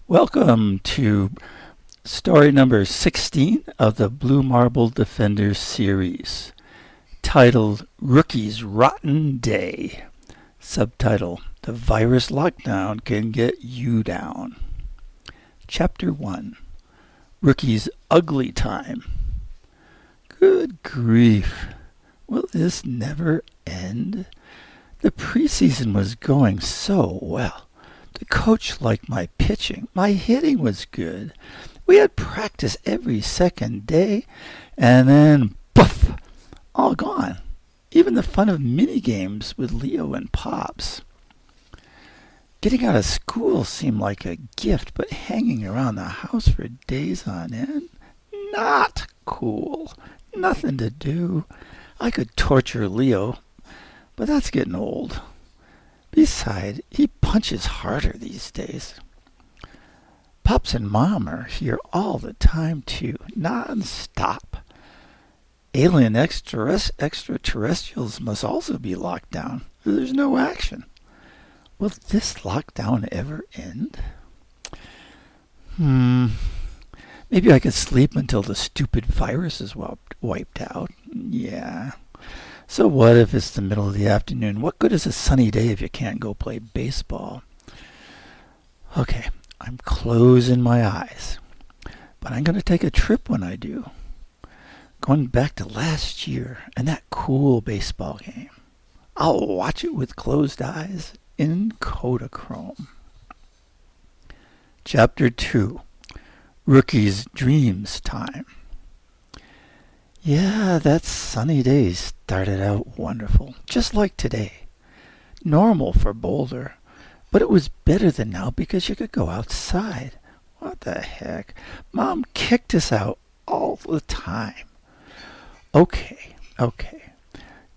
Welcome to story number 16 of the Blue Marble Defenders series, titled Rookie's Rotten Day. Subtitle, The Virus Lockdown Can Get You Down. Chapter 1, Rookie's Ugly Time. Good grief. Will this never end? The preseason was going so well. The coach liked my pitching. My hitting was good. We had practice every second day, and then, poof, all gone. Even the fun of mini-games with Leo and Pops. Getting out of school seemed like a gift, but hanging around the house for days on end? Not cool. Nothing to do. I could torture Leo, but that's getting old. Besides, he punches harder these days. Pops and Mom are here all the time, too, non-stop. Alien extraterrestrials must also be locked down. There's no action. Will this lockdown ever end? Maybe I could sleep until the stupid virus is wiped out. Yeah. So what if it's the middle of the afternoon? What good is a sunny day if you can't go play baseball? Okay, I'm closing my eyes. But I'm going to take a trip when I do. Going back to last year and that cool baseball game. I'll watch it with closed eyes in Kodachrome. Chapter 2, Rookie's Dreams Time. Yeah, that sunny day started out wonderful, just like today. Normal for Boulder, but it was better than now because you could go outside. What the heck? Mom kicked us out all the time. Okay.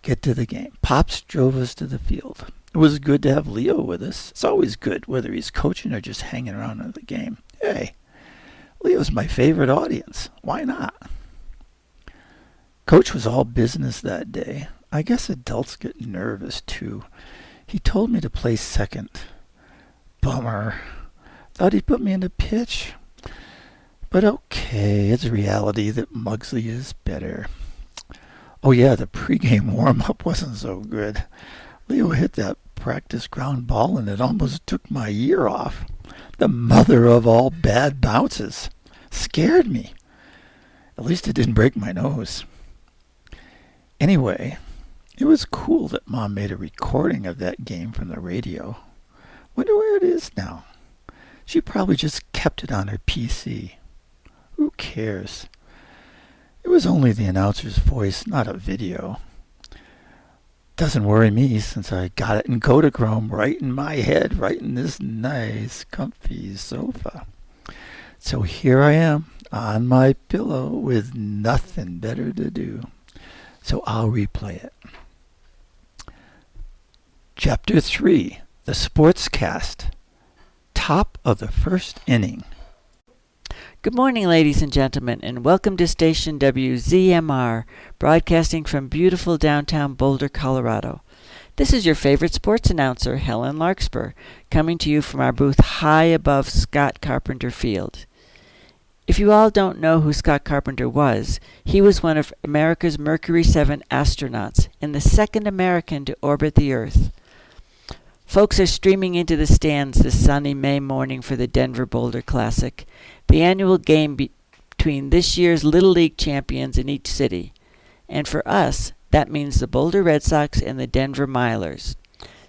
Get to the game. Pops drove us to the field. It was good to have Leo with us. It's always good, whether he's coaching or just hanging around at the game. Hey, Leo's my favorite audience. Why not? Coach was all business that day. I guess adults get nervous, too. He told me to play second. Bummer. Thought he'd put me in the pitch. But okay, it's reality that Mugsley is better. Oh yeah, the pregame warm-up wasn't so good. Leo hit that practice ground ball and it almost took my ear off. The mother of all bad bounces. Scared me. At least it didn't break my nose. Anyway, it was cool that Mom made a recording of that game from the radio. Wonder where it is now. She probably just kept it on her PC. Who cares? It was only the announcer's voice, not a video. Doesn't worry me since I got it in Kodachrome right in my head, right in this nice, comfy sofa. So here I am on my pillow with nothing better to do. So I'll replay it. Chapter 3, The Sportscast. Top of the first inning. Good morning, ladies and gentlemen, and welcome to Station WZMR, broadcasting from beautiful downtown Boulder, Colorado. This is your favorite sports announcer, Helen Larkspur, coming to you from our booth high above Scott Carpenter Field. If you all don't know who Scott Carpenter was, he was one of America's Mercury 7 astronauts and the second American to orbit the Earth. Folks are streaming into the stands this sunny May morning for the Denver Boulder Classic, the annual game between this year's Little League champions in each city. And for us, that means the Boulder Red Sox and the Denver Milers.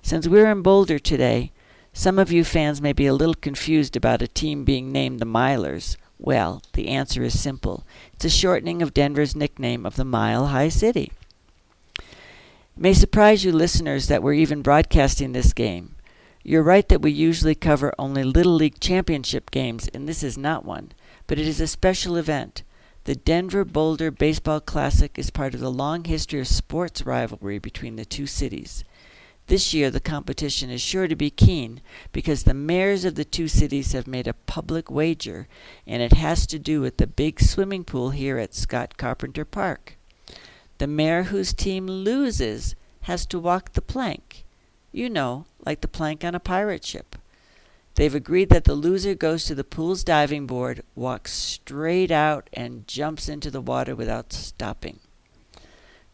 Since we're in Boulder today, some of you fans may be a little confused about a team being named the Milers. Well, the answer is simple. It's a shortening of Denver's nickname of the Mile High City. It may surprise you listeners that we're even broadcasting this game. You're right that we usually cover only Little League championship games, and this is not one, but it is a special event. The Denver Boulder Baseball Classic is part of the long history of sports rivalry between the two cities. This year, the competition is sure to be keen because the mayors of the two cities have made a public wager, and it has to do with the big swimming pool here at Scott Carpenter Park. The mayor whose team loses has to walk the plank. You know, like the plank on a pirate ship. They've agreed that the loser goes to the pool's diving board, walks straight out, and jumps into the water without stopping.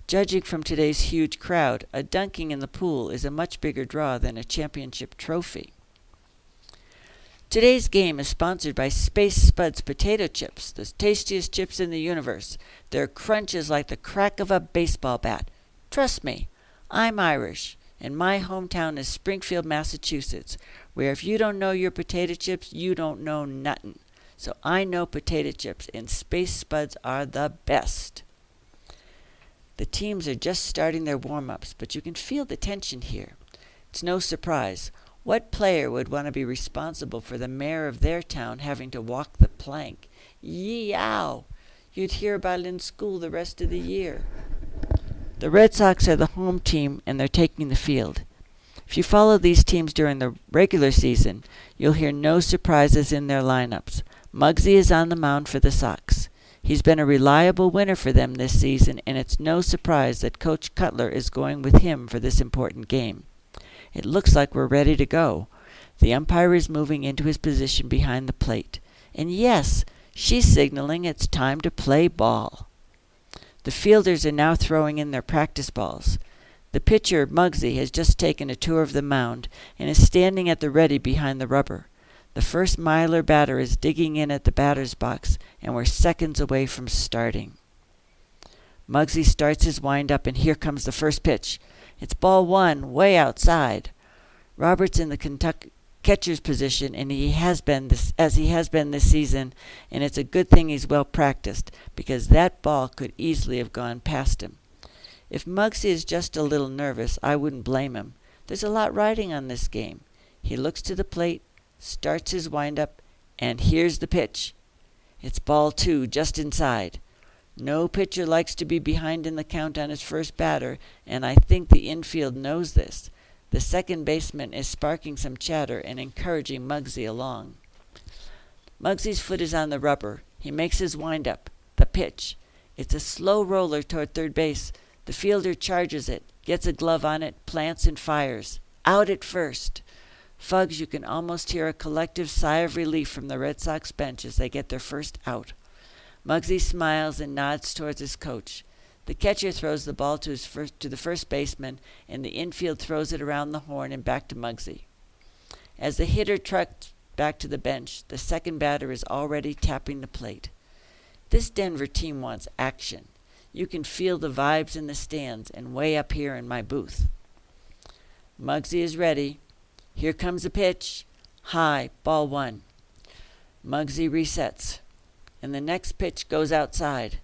Judging from today's huge crowd, a dunking in the pool is a much bigger draw than a championship trophy. Today's game is sponsored by Space Spuds potato chips, the tastiest chips in the universe. Their crunch is like the crack of a baseball bat. Trust me, I'm Irish, and my hometown is Springfield, Massachusetts, where if you don't know your potato chips, you don't know nothin'. So I know potato chips, and Space Spuds are the best. The teams are just starting their warm-ups, but you can feel the tension here. It's no surprise. What player would want to be responsible for the mayor of their town having to walk the plank? Yee-ow! You'd hear about it in school the rest of the year. The Red Sox are the home team, and they're taking the field. If you follow these teams during the regular season, you'll hear no surprises in their lineups. Muggsy is on the mound for the Sox. He's been a reliable winner for them this season, and it's no surprise that Coach Cutler is going with him for this important game. It looks like we're ready to go. The umpire is moving into his position behind the plate. And yes, she's signaling it's time to play ball. The fielders are now throwing in their practice balls. The pitcher, Muggsy, has just taken a tour of the mound and is standing at the ready behind the rubber. The first miler batter is digging in at the batter's box, and we're seconds away from starting. Muggsy starts his wind-up, and here comes the first pitch. It's ball one, way outside. Robert's in the Kentucky catcher's position, and he has been this season, and it's a good thing he's well practiced, because that ball could easily have gone past him. If Muggsy is just a little nervous, I wouldn't blame him. There's a lot riding on this game. He looks to the plate, starts his wind-up, and here's the pitch. It's ball two, just inside. No pitcher likes to be behind in the count on his first batter, and I think the infield knows this. The second baseman is sparking some chatter and encouraging Muggsy along. Muggsy's foot is on the rubber. He makes his wind-up. The pitch. It's a slow roller toward third base. The fielder charges it, gets a glove on it, plants and fires. Out at first. Fugs, you can almost hear a collective sigh of relief from the Red Sox bench as they get their first out. Muggsy smiles and nods towards his coach. The catcher throws the ball to the first baseman, and the infield throws it around the horn and back to Muggsy. As the hitter trucks back to the bench, the second batter is already tapping the plate. This Denver team wants action. You can feel the vibes in the stands and way up here in my booth. Muggsy is ready. Here comes a pitch. High, ball one. Muggsy resets, and the next pitch goes outside.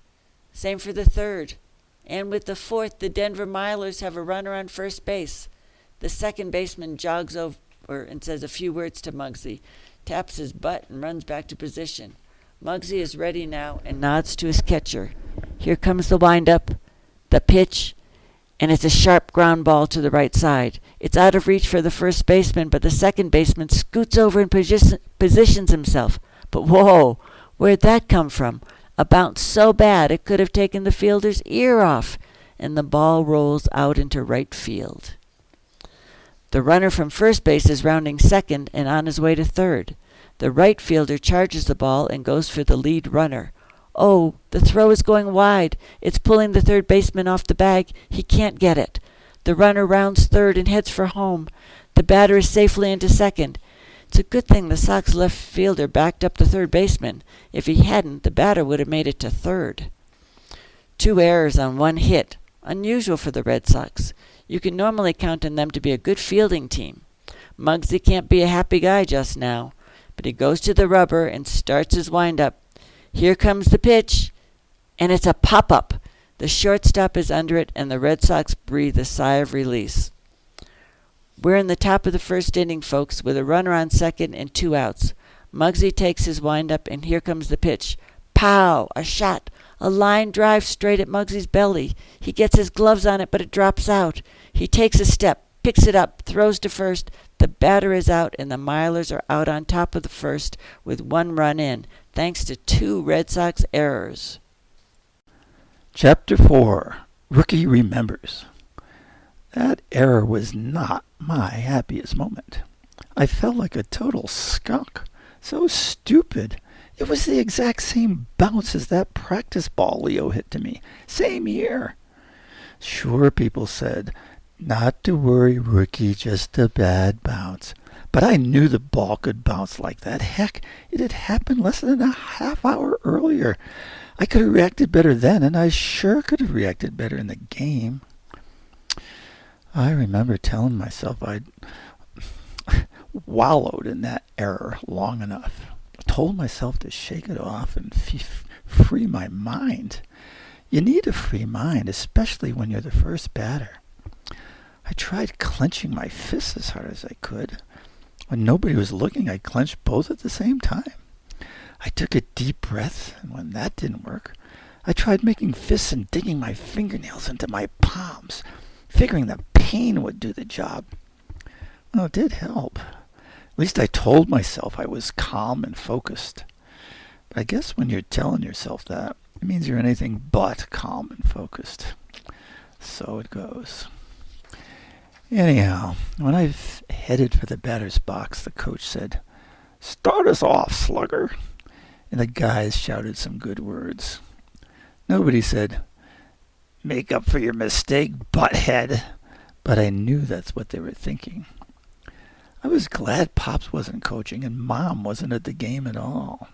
Same for the third. And with the fourth, the Denver Milers have a runner on first base. The second baseman jogs over and says a few words to Muggsy, taps his butt, and runs back to position. Muggsy is ready now and nods to his catcher. Here comes the wind-up, the pitch, and it's a sharp ground ball to the right side. It's out of reach for the first baseman, but the second baseman scoots over and positions himself. But whoa, where'd that come from? A bounce so bad it could have taken the fielder's ear off, and the ball rolls out into right field. The runner from first base is rounding second and on his way to third. The right fielder charges the ball and goes for the lead runner. Oh, the throw is going wide. It's pulling the third baseman off the bag. He can't get it. The runner rounds third and heads for home. The batter is safely into second. It's a good thing the Sox left fielder backed up the third baseman. If he hadn't, the batter would have made it to third. 2 errors on 1 hit. Unusual for the Red Sox. You can normally count on them to be a good fielding team. Muggsy can't be a happy guy just now, but he goes to the rubber and starts his wind-up. Here comes the pitch, and it's a pop-up. The shortstop is under it, and the Red Sox breathe a sigh of release. We're in the top of the first inning, folks, with a runner on second and 2 outs. Muggsy takes his wind-up, and here comes the pitch. Pow! A shot. A line drive straight at Muggsy's belly. He gets his gloves on it, but it drops out. He takes a step, picks it up, throws to first. The batter is out, and the Milers are out on top of the first with 1 run in, thanks to 2 Red Sox errors. Chapter 4, Rookie Remembers. That error was not my happiest moment. I felt like a total skunk. So stupid. It was the exact same bounce as that practice ball Leo hit to me. Same year. Sure, people said. Not to worry, rookie, just a bad bounce. But I knew the ball could bounce like that. Heck, it had happened less than a half hour earlier. I could have reacted better then, and I sure could have reacted better in the game. I remember telling myself I'd wallowed in that error long enough. I told myself to shake it off and free my mind. You need a free mind, especially when you're the first batter. I tried clenching my fists as hard as I could. When nobody was looking, I clenched both at the same time. I took a deep breath, and when that didn't work, I tried making fists and digging my fingernails into my palms, figuring the pain would do the job. Well, it did help. At least I told myself I was calm and focused. But I guess when you're telling yourself that, it means you're anything but calm and focused. So it goes. Anyhow, when I headed for the batter's box, the coach said, "Start us off, slugger." And the guys shouted some good words. Nobody said, "Make up for your mistake, butthead." But I knew that's what they were thinking. I was glad Pops wasn't coaching and Mom wasn't at the game at all.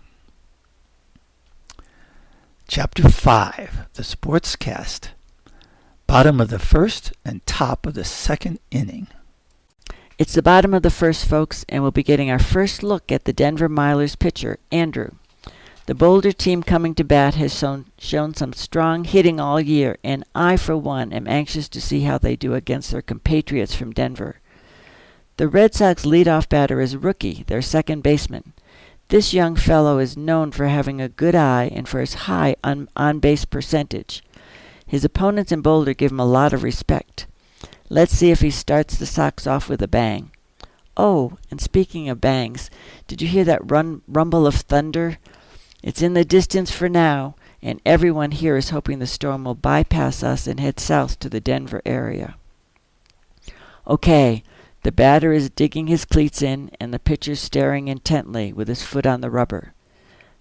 Chapter 5, The Sportscast. Bottom of the first and top of the second inning. It's the bottom of the first, folks, and we'll be getting our first look at the Denver Milers pitcher, Andrew. The Boulder team coming to bat has shown some strong hitting all year, and I, for one, am anxious to see how they do against their compatriots from Denver. The Red Sox leadoff batter is Rookie, their second baseman. This young fellow is known for having a good eye and for his high on-base percentage. His opponents in Boulder give him a lot of respect. Let's see if he starts the Sox off with a bang. Oh, and speaking of bangs, did you hear that rumble of thunder? It's in the distance for now, and everyone here is hoping the storm will bypass us and head south to the Denver area. Okay, the batter is digging his cleats in, and the pitcher staring intently with his foot on the rubber.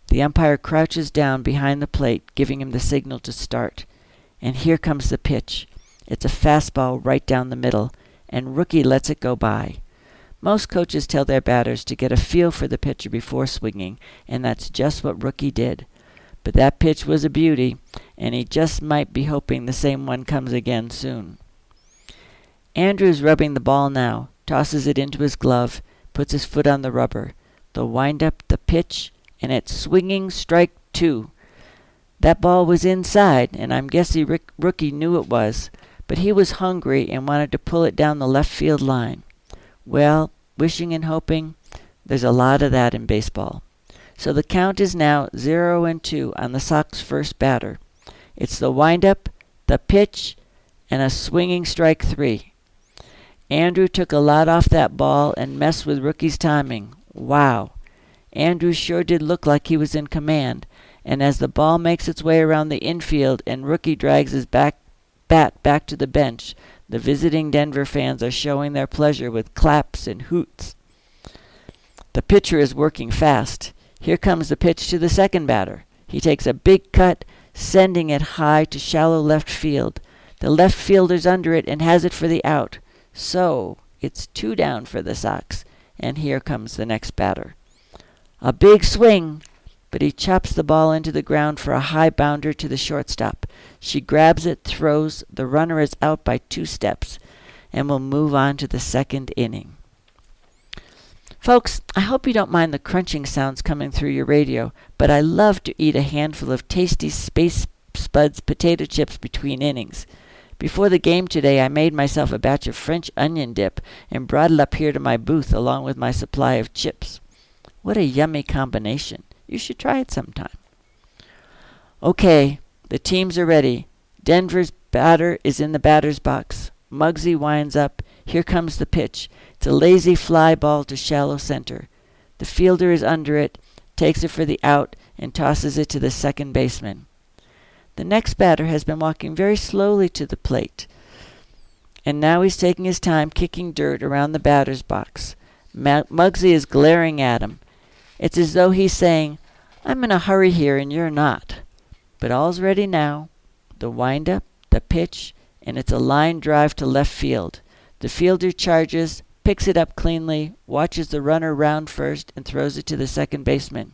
The umpire crouches down behind the plate, giving him the signal to start. And here comes the pitch. It's a fastball right down the middle, and Rookie lets it go by. Most coaches tell their batters to get a feel for the pitcher before swinging, and that's just what Rookie did. But that pitch was a beauty, and he just might be hoping the same one comes again soon. Andrew's rubbing the ball now, tosses it into his glove, puts his foot on the rubber. The wind-up, the pitch, and it's swinging strike 2. That ball was inside, and I'm guessing Rookie knew it was, but he was hungry and wanted to pull it down the left field line. Well, wishing and hoping, there's a lot of that in baseball. So the count is now 0-2 on the Sox first batter. It's the wind-up, the pitch, and a swinging strike 3. Andrew took a lot off that ball and messed with Rookie's timing. Wow. Andrew sure did look like he was in command, and as the ball makes its way around the infield and Rookie drags his bat back to the bench, the visiting Denver fans are showing their pleasure with claps and hoots. The pitcher is working fast. Here comes the pitch to the second batter. He takes a big cut, sending it high to shallow left field. The left fielder's under it and has it for the out. So, it's 2 down for the Sox, and here comes the next batter. A big swing, but he chops the ball into the ground for a high bounder to the shortstop. She grabs it, throws, the runner is out by 2 steps, and will move on to the second inning. Folks, I hope you don't mind the crunching sounds coming through your radio, but I love to eat a handful of tasty Space Spuds potato chips between innings. Before the game today, I made myself a batch of French onion dip and brought it up here to my booth along with my supply of chips. What a yummy combination. You should try it sometime. Okay, the teams are ready. Denver's batter is in the batter's box. Muggsy winds up. Here comes the pitch. It's a lazy fly ball to shallow center. The fielder is under it, takes it for the out, and tosses it to the second baseman. The next batter has been walking very slowly to the plate, and now he's taking his time kicking dirt around the batter's box. Muggsy is glaring at him. It's as though he's saying, I'm in a hurry here and you're not. But all's ready now. The windup, the pitch, and it's a line drive to left field. The fielder charges, picks it up cleanly, watches the runner round first, and throws it to the second baseman.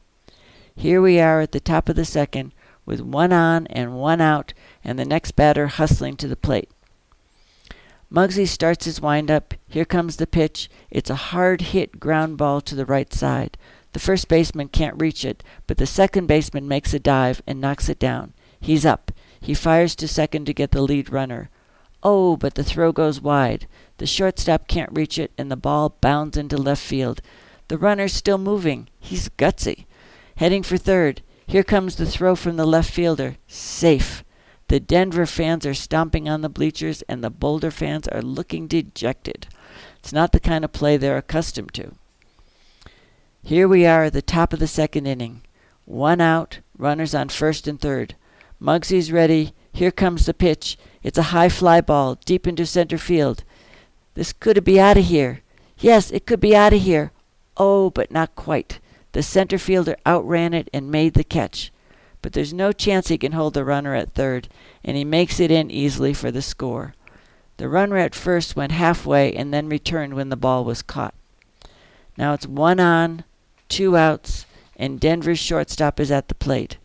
Here we are at the top of the second, with one on and one out, and the next batter hustling to the plate. Muggsy starts his windup. Here comes the pitch. It's a hard-hit ground ball to the right side. The first baseman can't reach it, but the second baseman makes a dive and knocks it down. He's up. He fires to second to get the lead runner. Oh, but the throw goes wide. The shortstop can't reach it, and the ball bounds into left field. The runner's still moving. He's gutsy. Heading for third. Here comes the throw from the left fielder. Safe. The Denver fans are stomping on the bleachers, and the Boulder fans are looking dejected. It's not the kind of play they're accustomed to. Here we are at the top of the second inning. One out, runners on first and third. Muggsy's ready. Here comes the pitch. It's a high fly ball deep into center field. This could be out of here. Yes, it could be out of here. Oh, but not quite. The center fielder outran it and made the catch. But there's no chance he can hold the runner at third, and he makes it in easily for the score. The runner at first went halfway and then returned when the ball was caught. Now it's one on, two outs, and Denver's shortstop is at the plate.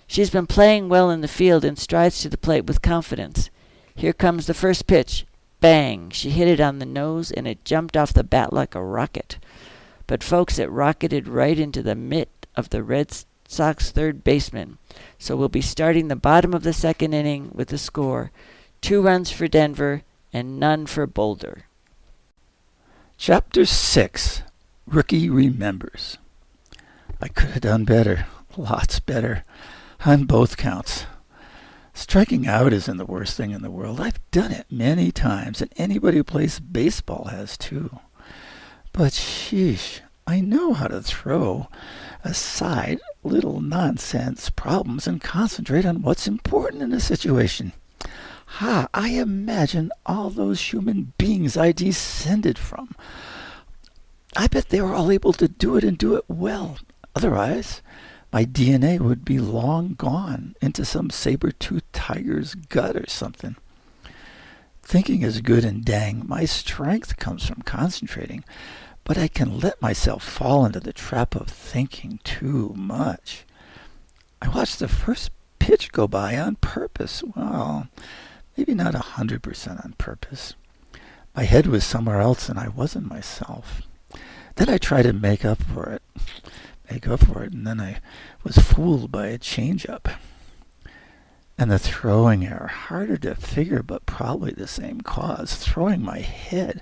She's been playing well in the field and strides to the plate with confidence. Here comes the first pitch. Bang! She hit it on the nose, and it jumped off the bat like a rocket. But folks, it rocketed right into the mitt of the Red Sox third baseman. So we'll be starting the bottom of the second inning with the score. 2 runs for Denver and none for Boulder. Chapter 6, Rookie Remembers. I could have done better, lots better, on both counts. Striking out isn't the worst thing in the world. I've done it many times, and anybody who plays baseball has too. But sheesh, I know how to throw aside little nonsense problems and concentrate on what's important in a situation. I imagine all those human beings I descended from. I bet they were all able to do it and do it well. Otherwise, my DNA would be long gone into some saber-toothed tiger's gut or something. Thinking is good and dang. My strength comes from concentrating, but I can let myself fall into the trap of thinking too much. I watched the first pitch go by on purpose. Well, maybe not 100% on purpose. My head was somewhere else and I wasn't myself. Then I tried to make up for it, and then I was fooled by a change-up. And the throwing error, harder to figure, but probably the same cause. Throwing my head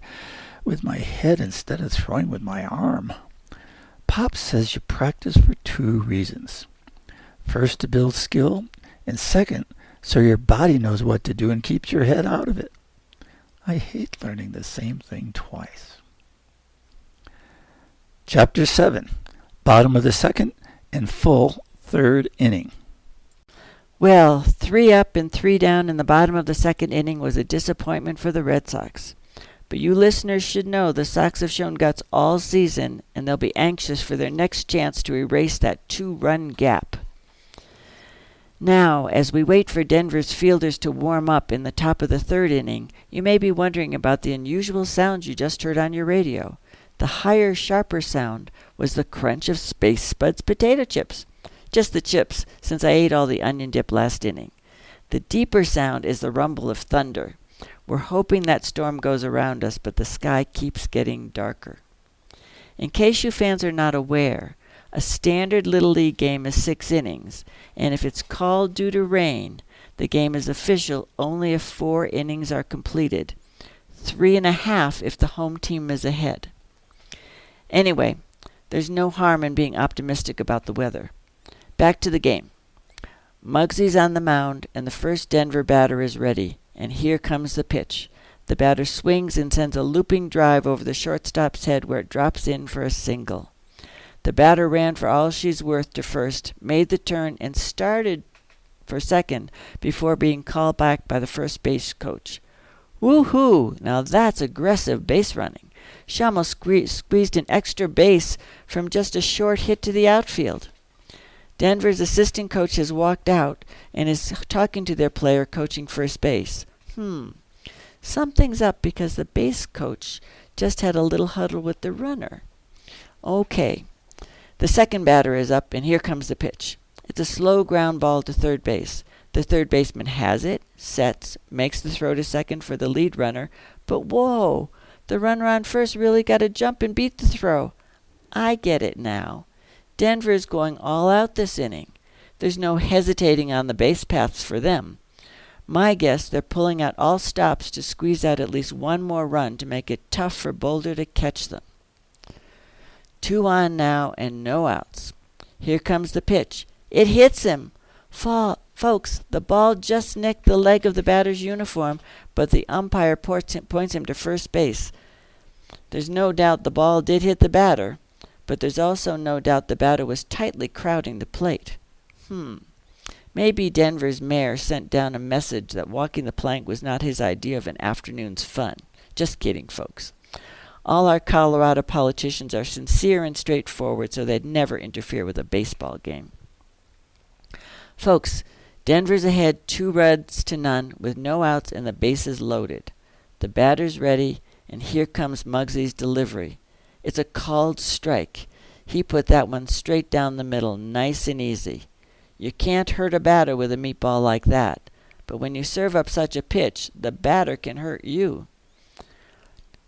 with my head instead of throwing with my arm. Pop says you practice for 2 reasons. First, to build skill, and second, so your body knows what to do and keeps your head out of it. I hate learning the same thing twice. Chapter 7, bottom of the second and full third inning. Well, 3 up and 3 down in the bottom of the second inning was a disappointment for the Red Sox. But you listeners should know the Sox have shown guts all season, and they'll be anxious for their next chance to erase that 2-run gap. Now, as we wait for Denver's fielders to warm up in the top of the third inning, you may be wondering about the unusual sounds you just heard on your radio. The higher, sharper sound was the crunch of Space Spud's potato chips. Just the chips, since I ate all the onion dip last inning. The deeper sound is the rumble of thunder. We're hoping that storm goes around us, but the sky keeps getting darker. In case you fans are not aware, a standard Little League game is 6 innings, and if it's called due to rain, the game is official only if 4 innings are completed. 3.5 if the home team is ahead. Anyway, there's no harm in being optimistic about the weather. Back to the game. Muggsy's on the mound, and the first Denver batter is ready, and here comes the pitch. The batter swings and sends a looping drive over the shortstop's head where it drops in for a single. The batter ran for all she's worth to first, made the turn, and started for second before being called back by the first base coach. Woo-hoo! Now that's aggressive base running. She almost squeezed an extra base from just a short hit to the outfield. Denver's assistant coach has walked out and is talking to their player coaching first base. Something's up because the base coach just had a little huddle with the runner. Okay, the second batter is up, and here comes the pitch. It's a slow ground ball to third base. The third baseman has it, sets, makes the throw to second for the lead runner, but whoa, the runner on first really got to jump and beat the throw. I get it now. Denver is going all out this inning. There's no hesitating on the base paths for them. My guess, they're pulling out all stops to squeeze out at least one more run to make it tough for Boulder to catch them. 2 on now and no outs. Here comes the pitch. It hits him. Folks, the ball just nicked the leg of the batter's uniform, but the umpire points him to first base. There's no doubt the ball did hit the batter, but there's also no doubt the batter was tightly crowding the plate. Maybe Denver's mayor sent down a message that walking the plank was not his idea of an afternoon's fun. Just kidding, folks. All our Colorado politicians are sincere and straightforward, so they'd never interfere with a baseball game. Folks, Denver's ahead 2-0 with no outs and the bases loaded. The batter's ready, and here comes Muggsy's delivery. It's a called strike. He put that one straight down the middle, nice and easy. You can't hurt a batter with a meatball like that, but when you serve up such a pitch, the batter can hurt you.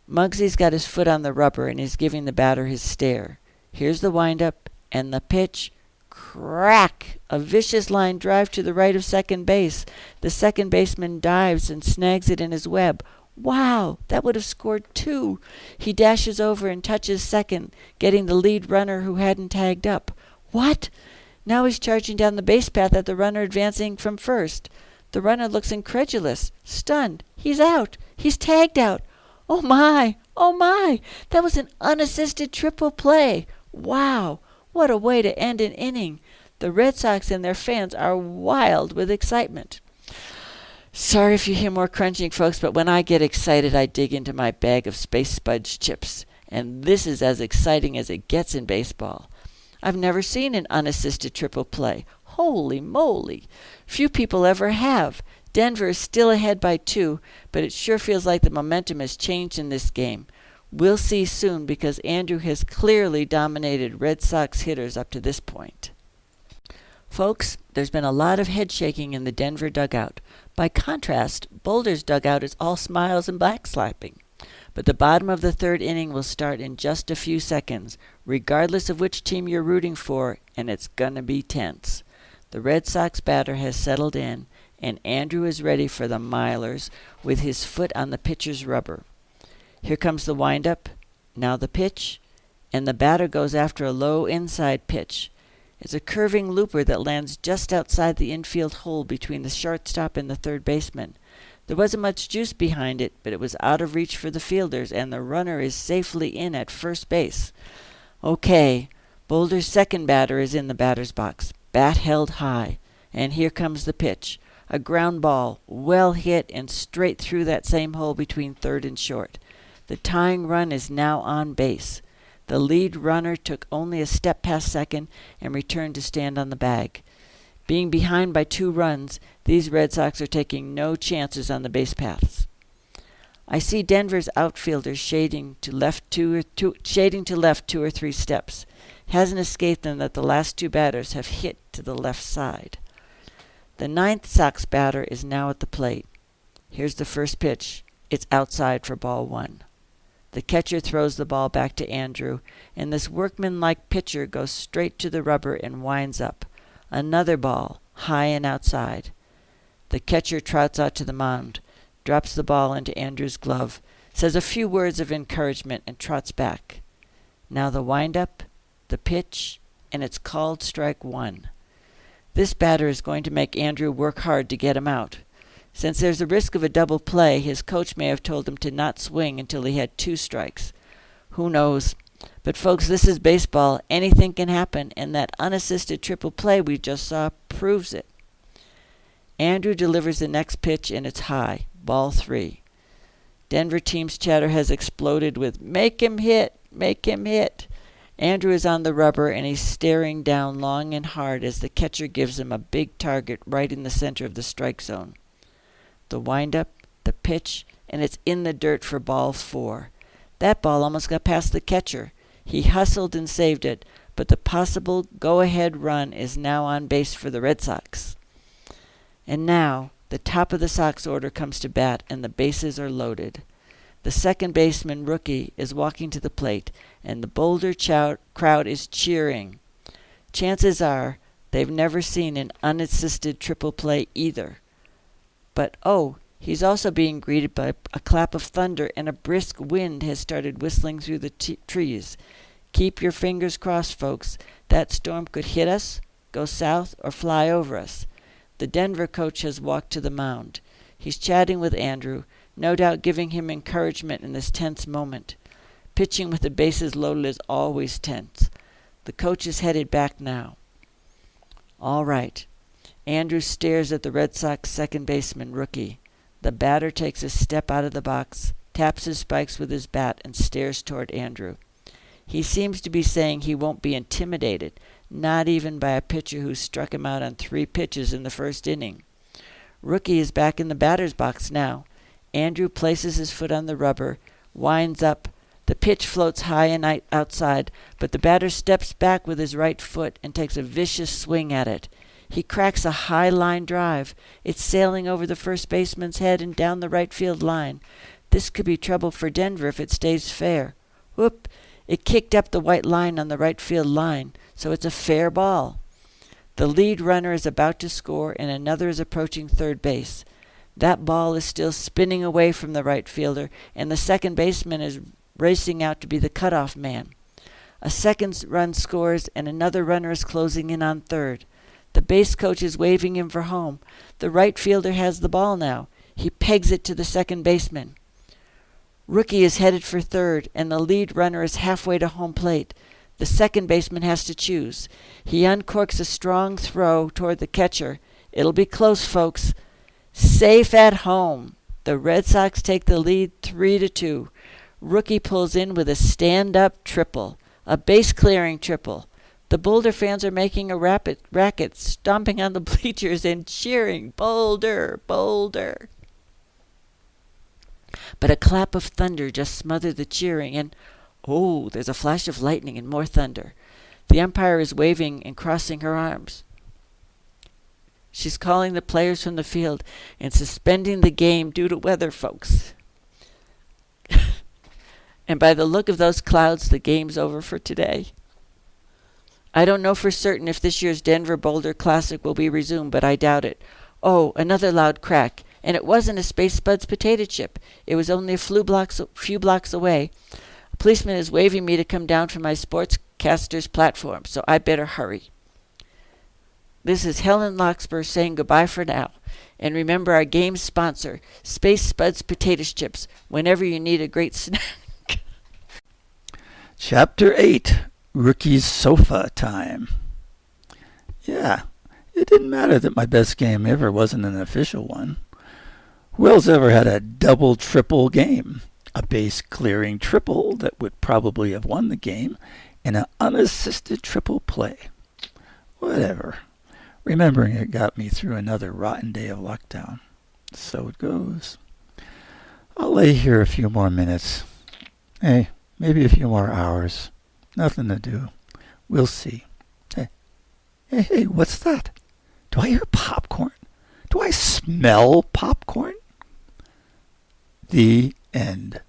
Muggsy's got his foot on the rubber and he's giving the batter his stare. Here's the windup and the pitch. Crack! A vicious line drive to the right of second base. The second baseman dives and snags it in his web. Wow, that would have scored 2. He dashes over and touches second, getting the lead runner who hadn't tagged up. What? Now he's charging down the base path at the runner advancing from first. The runner looks incredulous, stunned. He's out. He's tagged out. Oh my! Oh my! That was an unassisted triple play. Wow! What a way to end an inning. The Red Sox and their fans are wild with excitement. Sorry if you hear more crunching, folks, but when I get excited, I dig into my bag of Space Spudge chips. And this is as exciting as it gets in baseball. I've never seen an unassisted triple play. Holy moly! Few people ever have. Denver is still ahead by 2, but it sure feels like the momentum has changed in this game. We'll see soon because Andrew has clearly dominated Red Sox hitters up to this point. Folks, there's been a lot of head shaking in the Denver dugout. By contrast, Boulder's dugout is all smiles and backslapping. But the bottom of the third inning will start in just a few seconds, regardless of which team you're rooting for, and it's gonna be tense. The Red Sox batter has settled in, and Andrew is ready for the milers with his foot on the pitcher's rubber. Here comes the windup, now the pitch, and the batter goes after a low inside pitch. It's a curving looper that lands just outside the infield hole between the shortstop and the third baseman. There wasn't much juice behind it, but it was out of reach for the fielders, and the runner is safely in at first base. Okay, Boulder's second batter is in the batter's box, bat held high, and here comes the pitch. A ground ball, well hit and straight through that same hole between third and short. The tying run is now on base. The lead runner took only a step past second and returned to stand on the bag. Being behind by 2 runs, these Red Sox are taking no chances on the base paths. I see Denver's outfielders shading to left 2 or 3 steps. It hasn't escaped them that the last 2 batters have hit to the left side. The 9th Sox batter is now at the plate. Here's the first pitch. It's outside for ball 1. The catcher throws the ball back to Andrew, and this workmanlike pitcher goes straight to the rubber and winds up. Another ball, high and outside. The catcher trots out to the mound, drops the ball into Andrew's glove, says a few words of encouragement, and trots back. Now the windup, the pitch, and it's called strike 1. This batter is going to make Andrew work hard to get him out. Since there's a risk of a double play, his coach may have told him to not swing until he had 2 strikes. Who knows? But folks, this is baseball. Anything can happen, and that unassisted triple play we just saw proves it. Andrew delivers the next pitch, and it's high, ball 3. Denver team's chatter has exploded with, "Make him hit! Make him hit!" Andrew is on the rubber, and he's staring down long and hard as the catcher gives him a big target right in the center of the strike zone. The windup, the pitch, and it's in the dirt for ball 4. That ball almost got past the catcher. He hustled and saved it, but the possible go-ahead run is now on base for the Red Sox. And now, the top of the Sox order comes to bat, and the bases are loaded. The second baseman, Rookie, is walking to the plate, and the Boulder crowd is cheering. Chances are they've never seen an unassisted triple play either. But he's also being greeted by a clap of thunder, and a brisk wind has started whistling through the trees. Keep your fingers crossed, folks. That storm could hit us, go south, or fly over us. The Denver coach has walked to the mound. He's chatting with Andrew, no doubt giving him encouragement in this tense moment. Pitching with the bases loaded is always tense. The coach is headed back now. All right. Andrew stares at the Red Sox second baseman, Rookie. The batter takes a step out of the box, taps his spikes with his bat, and stares toward Andrew. He seems to be saying he won't be intimidated, not even by a pitcher who struck him out on 3 pitches in the first inning. Rookie is back in the batter's box now. Andrew places his foot on the rubber, winds up. The pitch floats high and outside, but the batter steps back with his right foot and takes a vicious swing at it. He cracks a high line drive. It's sailing over the first baseman's head and down the right field line. This could be trouble for Denver if it stays fair. Whoop! It kicked up the white line on the right field line, so it's a fair ball. The lead runner is about to score, and another is approaching third base. That ball is still spinning away from the right fielder, and the second baseman is racing out to be the cutoff man. A second run scores, and another runner is closing in on third. The base coach is waving him for home. The right fielder has the ball now. He pegs it to the second baseman. Rookie is headed for third, and the lead runner is halfway to home plate. The second baseman has to choose. He uncorks a strong throw toward the catcher. It'll be close, folks. Safe at home. The Red Sox take the lead 3-2. Rookie pulls in with a stand-up triple, a base-clearing triple. The Boulder fans are making a racket, stomping on the bleachers and cheering, "Boulder, Boulder." But a clap of thunder just smothered the cheering, and there's a flash of lightning and more thunder. The umpire is waving and crossing her arms. She's calling the players from the field and suspending the game due to weather, folks. And by the look of those clouds, the game's over for today. I don't know for certain if this year's Denver Boulder Classic will be resumed, but I doubt it. Another loud crack. And it wasn't a Space Spuds potato chip. It was only a few blocks away. A policeman is waving me to come down from my sportscaster's platform, so I better hurry. This is Helen Loxper saying goodbye for now. And remember our game sponsor, Space Spuds potato chips, whenever you need a great snack. Chapter 8, Rookie's Sofa Time. Yeah, it didn't matter that my best game ever wasn't an official one. Who else ever had a double-triple game? A base-clearing triple that would probably have won the game, and an unassisted triple play. Whatever. Remembering it got me through another rotten day of lockdown. So it goes. I'll lay here a few more minutes. Hey, maybe a few more hours. Nothing to do. We'll see. Hey, what's that? Do I hear popcorn? Do I smell popcorn? The end.